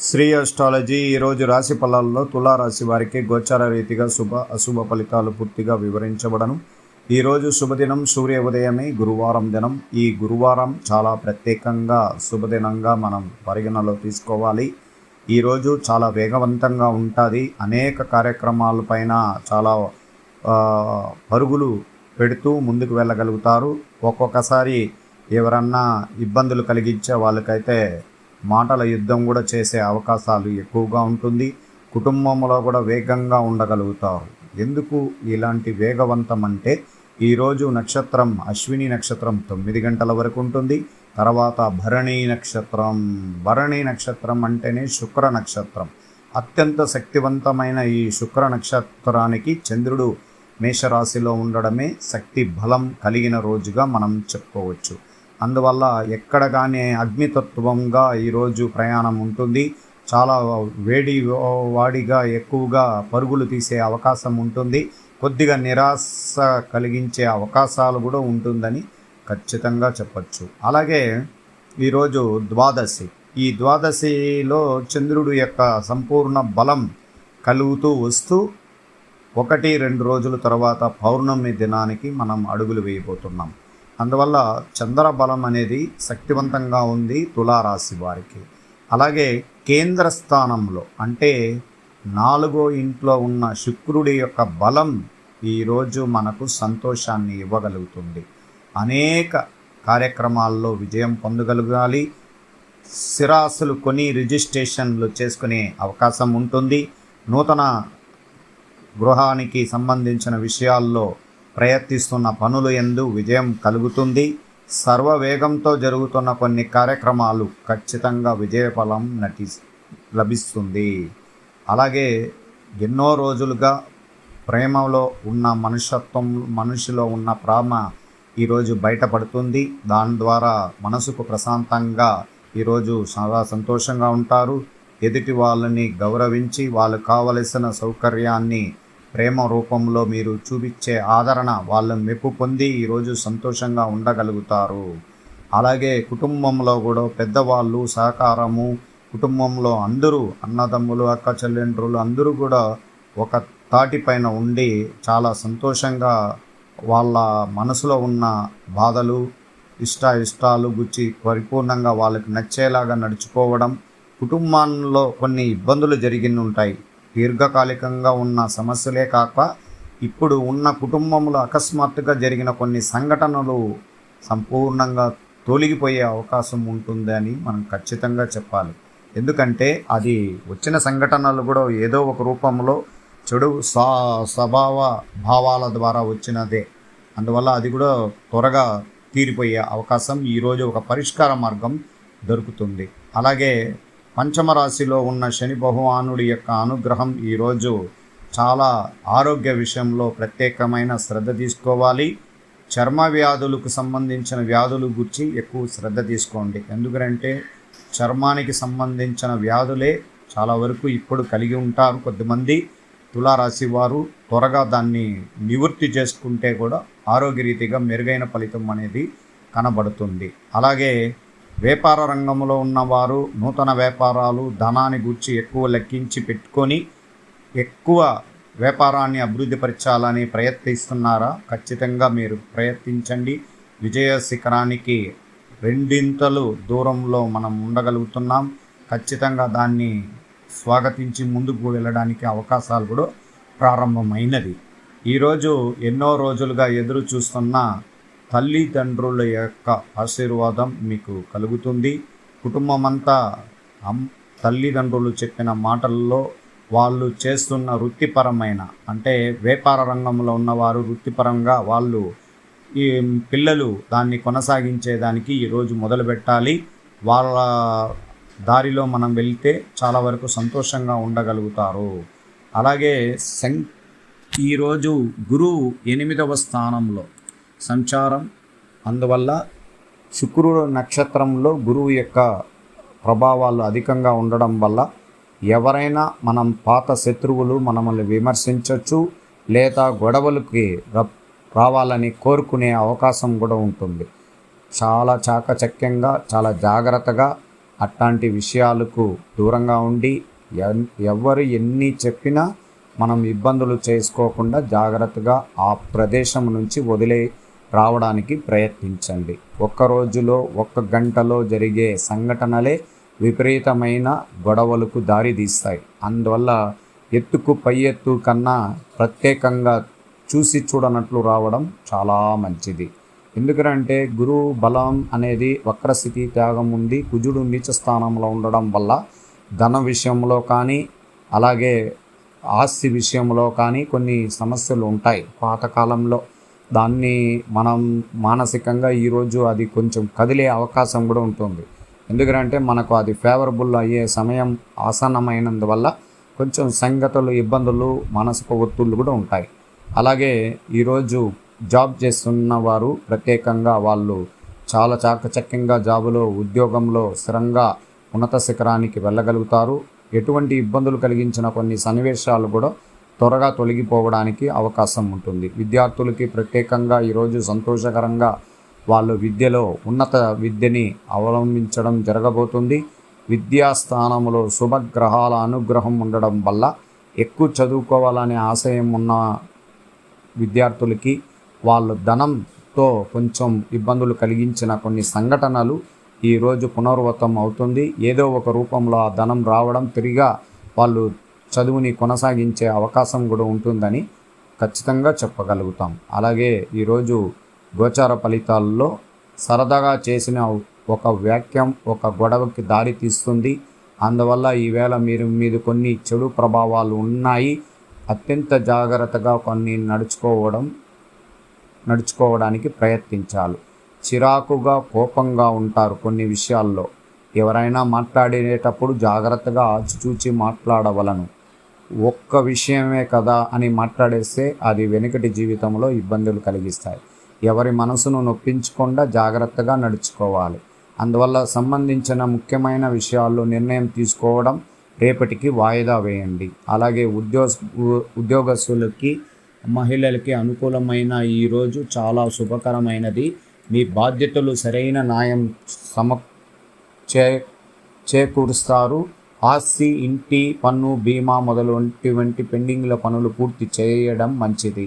Shri astrology ఈరోజు రాశి ఫలాల్లో తులారాశి వారికి గోచార రీతిగా శుభ అశుభ ఫలితాలు పూర్తిగా వివరించబడను. ఈరోజు శుభదినం సూర్య ఉదయమే గురువారం దినం. ఈ గురువారం చాలా ప్రత్యేకంగా శుభదినంగా మనం పరిగణలో తీసుకోవాలి. ఈరోజు చాలా వేగవంతంగా ఉంటుంది. అనేక కార్యక్రమాలపైన చాలా పరుగులు పెడుతూ ముందుకు వెళ్ళగలుగుతారు. ఒక్కొక్కసారి ఎవరన్నా ఇబ్బందులు కలిగించే వాళ్ళకైతే మాటల యుద్ధం కూడా చేసే అవకాశాలు ఎక్కువగా ఉంటుంది. కుటుంబంలో కూడా వేగంగా ఉండగలుగుతారు. ఎందుకు ఇలాంటి వేగవంతం అంటే ఈరోజు నక్షత్రం అశ్విని నక్షత్రం 9 గంటల వరకు ఉంటుంది. తర్వాత భరణి నక్షత్రం అంటేనే శుక్ర నక్షత్రం. అత్యంత శక్తివంతమైన ఈ శుక్ర నక్షత్రానికి చంద్రుడు మేషరాశిలో ఉండడమే శక్తి బలం కలిగిన రోజుగా మనం చెప్పుకోవచ్చు. అందువల్ల ఎక్కడ కానీ అగ్నితత్వంగా ఈరోజు ప్రయాణం ఉంటుంది. చాలా వాడిగా ఎక్కువగా పరుగులు తీసే అవకాశం ఉంటుంది. కొద్దిగా నిరాశ కలిగించే అవకాశాలు కూడా ఉంటుందని ఖచ్చితంగా చెప్పచ్చు. అలాగే ఈరోజు ద్వాదశి. ఈ ద్వాదశిలో చంద్రుడు యొక్క సంపూర్ణ బలం కలుగుతూ వస్తూ 1-2 రోజుల తర్వాత పౌర్ణమి దినానికి మనం అడుగులు వేయబోతున్నాం. అందువల్ల చంద్రబలం అనేది శక్తివంతంగా ఉంది తులారాశి వారికి. అలాగే కేంద్ర స్థానంలో అంటే 4వ ఇంట్లో ఉన్న శుక్రుడి యొక్క బలం ఈరోజు మనకు సంతోషాన్ని ఇవ్వగలుగుతుంది. అనేక కార్యక్రమాల్లో విజయం పొందగలగాలి. స్థిరాస్తులు కొని రిజిస్ట్రేషన్లు చేసుకునే అవకాశం ఉంటుంది. నూతన గృహానికి సంబంధించిన విషయాల్లో ప్రయత్నిస్తున్న పనులు యందు విజయం కలుగుతుంది. సర్వవేగంతో జరుగుతున్న కొన్ని కార్యక్రమాలు ఖచ్చితంగా విజయఫలం లభిస్తుంది. అలాగే ఎన్నో రోజులుగా ప్రేమలో ఉన్న మనిషిలో ఉన్న ప్రేమ ఈరోజు బయటపడుతుంది. దాని ద్వారా మనసుకు ప్రశాంతంగా ఈరోజు చాలా సంతోషంగా ఉంటారు. ఎదుటి వాళ్ళని గౌరవించి వాళ్ళు కావలసిన సౌకర్యాన్ని ప్రేమ రూపంలో మీరు చూపించే ఆదరణ వాళ్ళ మెప్పు పొంది ఈరోజు సంతోషంగా ఉండగలుగుతారు. అలాగే కుటుంబంలో కూడా పెద్దవాళ్ళు సహకారము, కుటుంబంలో అందరూ అన్నదమ్ములు అక్క చెల్లెండ్రులు అందరూ కూడా ఒక తాటిపైన ఉండి చాలా సంతోషంగా వాళ్ళ మనసులో ఉన్న బాధలు ఇష్టాలు గుచ్చి పరిపూర్ణంగా వాళ్ళకి నచ్చేలాగా నడుచుకోవడం. కుటుంబంలో కొన్ని ఇబ్బందులు జరిగి ఉంటాయి. దీర్ఘకాలికంగా ఉన్న సమస్యలే కాక ఇప్పుడు ఉన్న కుటుంబంలో అకస్మాత్తుగా జరిగిన కొన్ని సంఘటనలు సంపూర్ణంగా తొలగిపోయే అవకాశం ఉంటుందని మనం ఖచ్చితంగా చెప్పాలి. ఎందుకంటే అది వచ్చిన సంఘటనలు కూడా ఏదో ఒక రూపంలో చెడు స్వభావ భావాల ద్వారా వచ్చినదే. అందువల్ల అది కూడా త్వరగా తీరిపోయే అవకాశం ఈరోజు ఒక పరిష్కార మార్గం దొరుకుతుంది. అలాగే పంచమ రాశిలో ఉన్న శని భగవానుడి యొక్క అనుగ్రహం ఈరోజు చాలా ఆరోగ్య విషయంలో ప్రత్యేకమైన శ్రద్ధ తీసుకోవాలి. చర్మ వ్యాధులకు సంబంధించిన వ్యాధులు గురించి ఎక్కువ శ్రద్ధ తీసుకోండి. ఎందుకంటే చర్మానికి సంబంధించిన వ్యాధులే చాలా వరకు ఇప్పుడు కలిగి ఉంటారు కొద్దిమంది తులారాశి వారు. త్వరగా దాన్ని నివృత్తి చేసుకుంటే కూడా ఆరోగ్యరీతిగా మెరుగైన ఫలితం అనేది కనబడుతుంది. అలాగే వ్యాపార రంగంలో ఉన్నవారు నూతన వ్యాపారాలు ధనాన్ని గూర్చి ఎక్కువ లెక్కించి పెట్టుకొని ఎక్కువ వ్యాపారాన్ని అభివృద్ధిపరచాలని ప్రయత్నిస్తున్నారా? ఖచ్చితంగా మీరు ప్రయత్నించండి. విజయ శిఖరానికి 2 దూరంలో మనం ఉండగలుగుతున్నాం. ఖచ్చితంగా దాన్ని స్వాగతించి ముందుకు వెళ్ళడానికి అవకాశాలు కూడా ప్రారంభమైనది. ఈరోజు ఎన్నో రోజులుగా ఎదురు చూస్తున్న తల్లిదండ్రుల యొక్క ఆశీర్వాదం మీకు కలుగుతుంది. కుటుంబమంతా తల్లిదండ్రులు చెప్పిన మాటల్లో వాళ్ళు చేస్తున్న వృత్తిపరమైన అంటే వ్యాపార రంగంలో ఉన్నవారు వృత్తిపరంగా వాళ్ళు ఈ పిల్లలు దాన్ని కొనసాగించేదానికి ఈరోజు మొదలుపెట్టాలి. వాళ్ళ దారిలో మనం వెళ్తే చాలా వరకు సంతోషంగా ఉండగలుగుతారు. అలాగే ఈరోజు గురువు 8వ స్థానంలో సంచారం. అందువల్ల శుక్రుడు నక్షత్రంలో గురువు యొక్క ప్రభావాలు అధికంగా ఉండడం వల్ల ఎవరైనా మనం పాత శత్రువులు మనల్ని విమర్శించవచ్చు లేదా గొడవలకి రావాలని కోరుకునే అవకాశం కూడా ఉంటుంది. చాలా చాకచక్యంగా చాలా జాగ్రత్తగా అట్లాంటి విషయాలకు దూరంగా ఉండి ఎవరు ఎన్ని చెప్పినా మనం ఇబ్బందులు చేసుకోకుండా జాగ్రత్తగా ఆ ప్రదేశం నుంచి వదిలే రావడానికి ప్రయత్నించండి. ఒక్క రోజులో ఒక్క గంటలో జరిగే సంఘటనలే విపరీతమైన గొడవలకు దారితీస్తాయి. అందువల్ల ఎత్తుకు పై ఎత్తు కన్నా ప్రత్యేకంగా చూసి చూడనట్లు రావడం చాలా మంచిది. ఎందుకంటే గురువు బలం అనేది వక్రస్థితి త్యాగం ఉంది. కుజుడు నీచ స్థానంలో ఉండడం వల్ల ధన విషయంలో కానీ అలాగే ఆస్తి విషయంలో కానీ కొన్ని సమస్యలు ఉంటాయి పాతకాలంలో. దాన్ని మనం మానసికంగా ఈరోజు అది కొంచెం కదిలే అవకాశం కూడా ఉంటుంది. ఎందుకంటే మనకు అది ఫేవరబుల్ అయ్యే సమయం ఆసన్నమైనందువల్ల కొంచెం సంగతులు ఇబ్బందులు మనసుకు ఒత్తిళ్ళు కూడా ఉంటాయి. అలాగే ఈరోజు జాబ్ చేస్తున్న వారు ప్రత్యేకంగా వాళ్ళు చాలా చాకచక్యంగా జాబులో ఉద్యోగంలో స్థిరంగా ఉన్నత శిఖరానికి వెళ్ళగలుగుతారు. ఎటువంటి ఇబ్బందులు కలిగించిన కొన్ని సన్నివేశాలు కూడా త్వరగా తొలగిపోవడానికి అవకాశం ఉంటుంది. విద్యార్థులకి ప్రత్యేకంగా ఈరోజు సంతోషకరంగా వాళ్ళు విద్యలో ఉన్నత విద్యని అవలంబించడం జరగబోతుంది. విద్యాస్థానంలో శుభగ్రహాల అనుగ్రహం ఉండడం వల్ల ఎక్కువ చదువుకోవాలనే ఆశయం ఉన్న విద్యార్థులకి వాళ్ళు ధనంతో కొంచెం ఇబ్బందులు కలిగించిన కొన్ని సంఘటనలు ఈరోజు పునరావృతం అవుతుంది. ఏదో ఒక రూపంలో ఆ ధనం రావడం తిరిగా వాళ్ళు చదువుని కొనసాగించే అవకాశం కూడా ఉంటుందని ఖచ్చితంగా చెప్పగలుగుతాం. అలాగే ఈరోజు గోచార ఫలితాల్లో సరదాగా చేసిన ఒక వాక్యం ఒక గొడవకి దారి తీస్తుంది. అందువల్ల ఈవేళ మీద కొన్ని చెడు ప్రభావాలు ఉన్నాయి. అత్యంత జాగ్రత్తగా కొన్ని నడుచుకోవడానికి ప్రయత్నించాలి. చిరాకుగా కోపంగా ఉంటారు కొన్ని విషయాల్లో. ఎవరైనా మాట్లాడేటప్పుడు జాగ్రత్తగా ఆచిచూచి మాట్లాడవలను. ఒక్క విషయమే కదా అని మాట్లాడేస్తే అది వెనుకటి జీవితంలో ఇబ్బందులు కలిగిస్తాయి. ఎవరి మనసును నొప్పించకుండా జాగ్రత్తగా నడుచుకోవాలి. అందువల్ల సంబంధించిన ముఖ్యమైన విషయాల్లో నిర్ణయం తీసుకోవడం రేపటికి వాయిదా వేయండి. అలాగే ఉద్యోగస్తులకి మహిళలకి అనుకూలమైన ఈరోజు చాలా శుభకరమైనది. మీ బాధ్యతలు సరైన న్యాయం చేకూరుస్తారు. ఆస్తి, ఇంటి పన్ను, బీమా మొదలైనటువంటి పెండింగ్ల పనులు పూర్తి చేయడం మంచిది.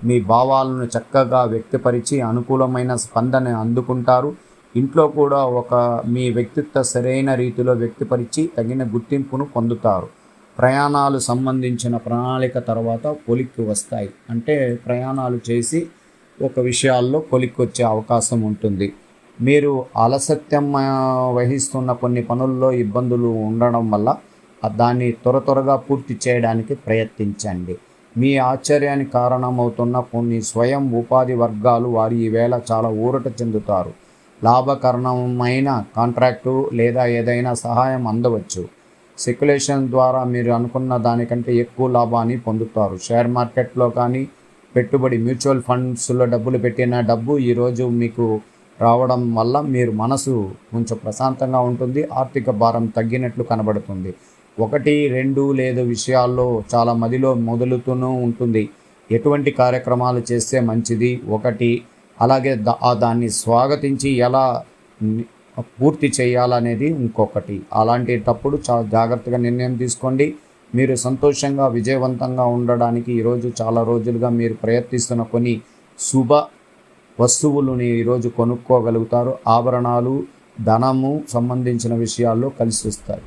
మీ భావాలను చక్కగా వ్యక్తపరిచి అనుకూలమైన స్పందన అందుకుంటారు. ఇంట్లో కూడా మీ వ్యక్తిత్వ సరైన రీతిలో వ్యక్తపరిచి తగిన గుర్తింపును పొందుతారు. ప్రయాణాలు సంబంధించిన ప్రణాళిక తర్వాత కొలిక్కి వస్తాయి. అంటే ప్రయాణాలు చేసి ఒక విషయాల్లో కొలిక్కి వచ్చే అవకాశం ఉంటుంది. మీరు అలసత్యం వహిస్తున్న కొన్ని పనుల్లో ఇబ్బందులు ఉండడం వల్ల దాన్ని త్వరగా పూర్తి చేయడానికి ప్రయత్నించండి. మీ ఆశ్చర్యానికి కారణమవుతున్న కొన్ని స్వయం ఉపాధి వర్గాలు వారి ఈవేళ చాలా ఊరట చెందుతారు. లాభకరమైన కాంట్రాక్టు లేదా ఏదైనా సహాయం అందవచ్చు. స్పెక్యులేషన్ ద్వారా మీరు అనుకున్న దానికంటే ఎక్కువ లాభాన్ని పొందుతారు. షేర్ మార్కెట్లో కానీ పెట్టుబడి మ్యూచువల్ ఫండ్స్లో డబ్బులు పెట్టిన డబ్బు ఈరోజు మీకు రావడం వల్ల మీరు మనసు కొంచెం ప్రశాంతంగా ఉంటుంది. ఆర్థిక భారం తగ్గినట్లు కనబడుతుంది. 1, 2 లేదు విషయాల్లో చాలా మదిలో మొదలుతూనే ఉంటుంది. ఎటువంటి కార్యక్రమాలు చేస్తే మంచిది ఒకటి, అలాగే దాన్ని స్వాగతించి ఎలా పూర్తి చేయాలనేది ఇంకొకటి. అలాంటప్పుడు చాలా జాగ్రత్తగా నిర్ణయం తీసుకోండి. మీరు సంతోషంగా విజయవంతంగా ఉండడానికి ఈరోజు చాలా రోజులుగా మీరు ప్రయత్నిస్తున్న కొన్ని శుభ వస్తువులను ఈరోజు కొనుక్కోగలుగుతారు. ఆభరణాలు, ధనము సంబంధించిన విషయాల్లో కలిసి వస్తాయి.